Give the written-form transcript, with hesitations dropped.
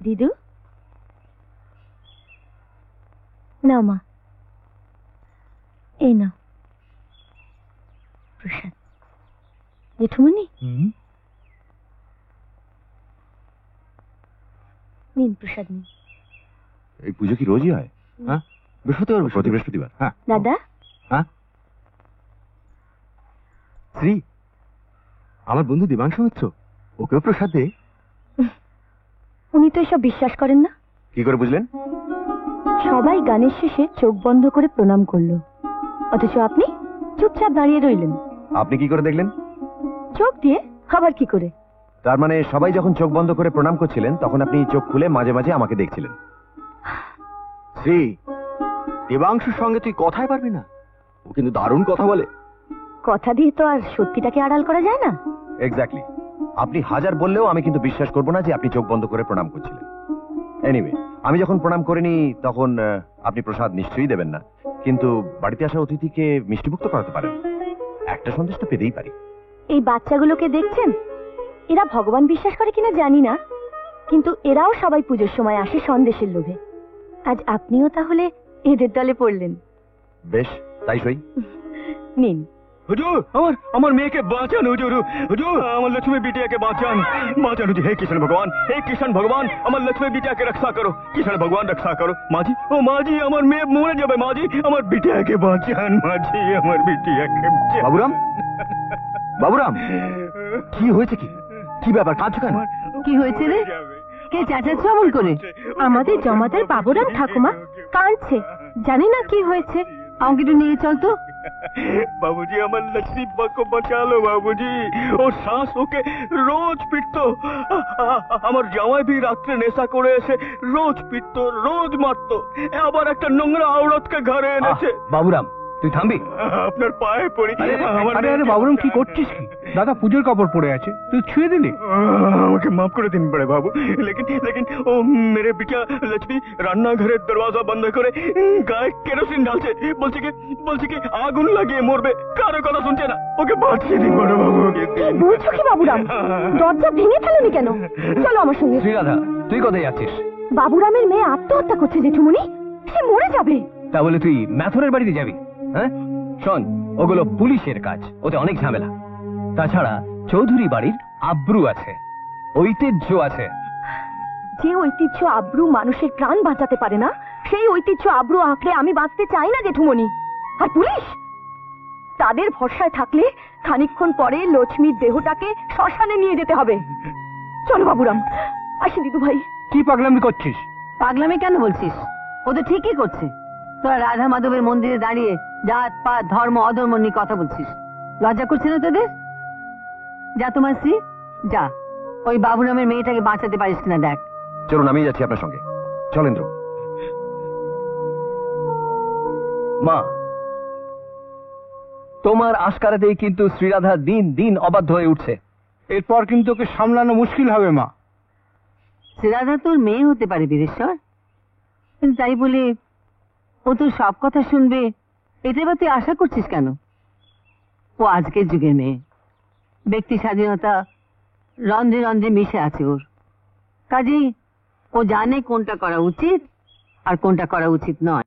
দিদু না মা, এই না প্রসাদ। জেঠুমনি নিন প্রসাদ নিন। এই পুজো কি রোজই হয়? হ্যাঁ, বৃহস্পতিবার, প্রতি বৃহস্পতিবার। হ্যাঁ দাদা। হ্যাঁ শ্রী, আমার বন্ধু দেবাংশু মিত্র, ওকেও প্রসাদ দে। উনি তো এসব বিশ্বাস করেন না। কি করে বুঝলেন? সবাই গানের শেষে চোখ বন্ধ করে প্রণাম করলো, অথচ আপনি চুপচাপ দাঁড়িয়ে রইলেন। আপনি কি করে দেখলেন? চোখ দিয়ে। আবার কি করে? তার মানে সবাই যখন চোখ বন্ধ করে প্রণাম করছিলেন তখন আপনি চোখ খুলে মাঝে মাঝে আমাকে দেখছিলেন। শ্রী, দেবাংশুর সঙ্গে তুই কথাই পারবি না, ও কিন্তু দারুণ কথা বলে। কথা দিয়ে তো আর সত্যিটাকে আড়াল করা যায় না। এক্স্যাক্টলি। আপনি হাজার বললেও আমি কিন্তু বিশ্বাস করব না যে আপনি চোখ বন্ধ করে প্রণাম করছিলেন। এনিওয়ে, আমি যখন প্রণাম করিনি তখন আপনি প্রসাদ নিশ্চয়ই দেবেন না, কিন্তু বাড়িতে আসা অতিথিকে মিষ্টিমুক্ত করাতে পারেন। একটা সন্দেশ তো পেতেই পারি। এই বাচ্চাগুলোকে দেখছেন, এরা ভগবান বিশ্বাস করে কিনা জানি না, কিন্তু এরাও সবাই পুজোর সময় আসে সন্দেশের লোভে। আজ আপনিও তাহলে এদের দলে পড়লেন। বেশ, তাই সই। নিন। হুজুর, আমার মেয়েকে বাঁচান হুজুর, হুজুর আমার लक्ष्मी बिटिया के बाँचान बाँचान হুজুর। हे कृष्ण भगवान আমার लक्ष्मी बिटिया के रक्षा करो, कृष्ण भगवान रक्षा करो। माजी, ओ माजी, আমার মেয়ে মরে যাবে মাজি, আমার বিটিয়াকে বাঁচান মাজি, আমার বিটিয়াকে। বাবুরাম, বাবুরাম, কি হয়েছে? কি কি ব্যাপার, কাঁদছো কেন? কি হয়েছে রে? কে চেঁচাচ্ছ অমন করে? আমাদের জমাদার বাবুরাম ঠাকুমা কাঁদছে, জানি না কি হয়েছে। আমাকে একটু নিয়ে চল তো। बाबूजी, আমার लक्ष्मी को बचा लो बाबूजी, ওর শাস ওকে রোজ পিটতো। আমার জামাই भी রাত্রে নেশা করে এসে রোজ পিটতো, রোজ মারতো। আবার একটা নোংরা আওড়াতকে ঘরে এনেছে। বাবুরাম, তুই থামবি? আপনার পায়ে পড়ি। আরে আরে বাবুরাম, কি করছিস? কি দাদা পুজোর কাপড় পরে আছে, তুই ছুঁয়ে দিলি? আমাকে মাফ করে দিন বড়ে বাবু, लेकिन ও মেরে বিটিয়া लक्ष्मी রান্নাঘরের দরওয়াজা বন্ধ করে গায়ে কেরোসিন ঢালছে। বলছে কি আগুন লাগিয়ে মরবে, কারো কথা শুনছে না। ওকে বাঁচিয়ে দিন বড় বাবু। কি বলছো কি বাবুরাম? দরজা ভেঙে ফেলোনি কেন? চলো আমার সঙ্গে। শ্রীরাধা, তুই কোথায় যাচ্ছিস? বাবুরামের মেয়ে আত্মহত্যা করছে জেঠুমনি, সে মরে যাবে। তা বলে তুই ম্যাথরের বাড়িতে যাবি? হ্যাঁ শোন, ওগুলো পুলিশের কাজ, ওতে অনেক ঝামেলা। তাছাড়া চৌধুরী বাড়ির আব্রু আছে, ঐতিহ্য আছে। যে ঐতিহ্য আব্রু মানুষের প্রাণ বাঁচাতে পারে না, সেই ঐতিহ্য আব্রু আঁকড়ে আমি বাঁচতে চাই না জেঠুমনি। আর পুলিশ, তাদের ভরসায় থাকলে খানিকক্ষণ পরে লক্ষ্মীর দেহটাকে শ্মশানে নিয়ে যেতে হবে। চলো বাবুরাম, আসি দিদু ভাই। কি পাগলামি করছিস? পাগলামি কেন বলছিস? ও তো ঠিকই করছে। তোরা রাধা মাধবের মন্দিরে দাঁড়িয়ে জাত পাত ধর্ম অধর্ম নিয়ে কথা বলছিস, লজ্জা করছে না তোদের? যা তোমার স্ত্রী, যা ওই বাবুরামের মেয়েটাকে বাঁচাতে পারিস কিনা দেখ। চলুন, আমি যাচ্ছি আপনার সঙ্গে। চলেন্দ্র। মা, তোমার আশকারাতেই কিন্তু শ্রীরাধা দিন দিন অবাধ্য হয়ে উঠছে। এরপর কিন্তু ওকে সামলানো মুশকিল হবে মা। শ্রীরাধা তোর মেয়ে হতে পারে বীরেশ্বর, কিন্তু তাই বলে ও তোর সব কথা শুনবে এটা বা তুই আশা করছিস কেন? ও আজকের যুগের মেয়ে, ব্যক্তি স্বাধীনতা রন্ধ্রে রন্ধ্রে মিশে আছে ওর। কাজেই ও জানে কোনটা করা উচিত আর কোনটা করা উচিত নয়।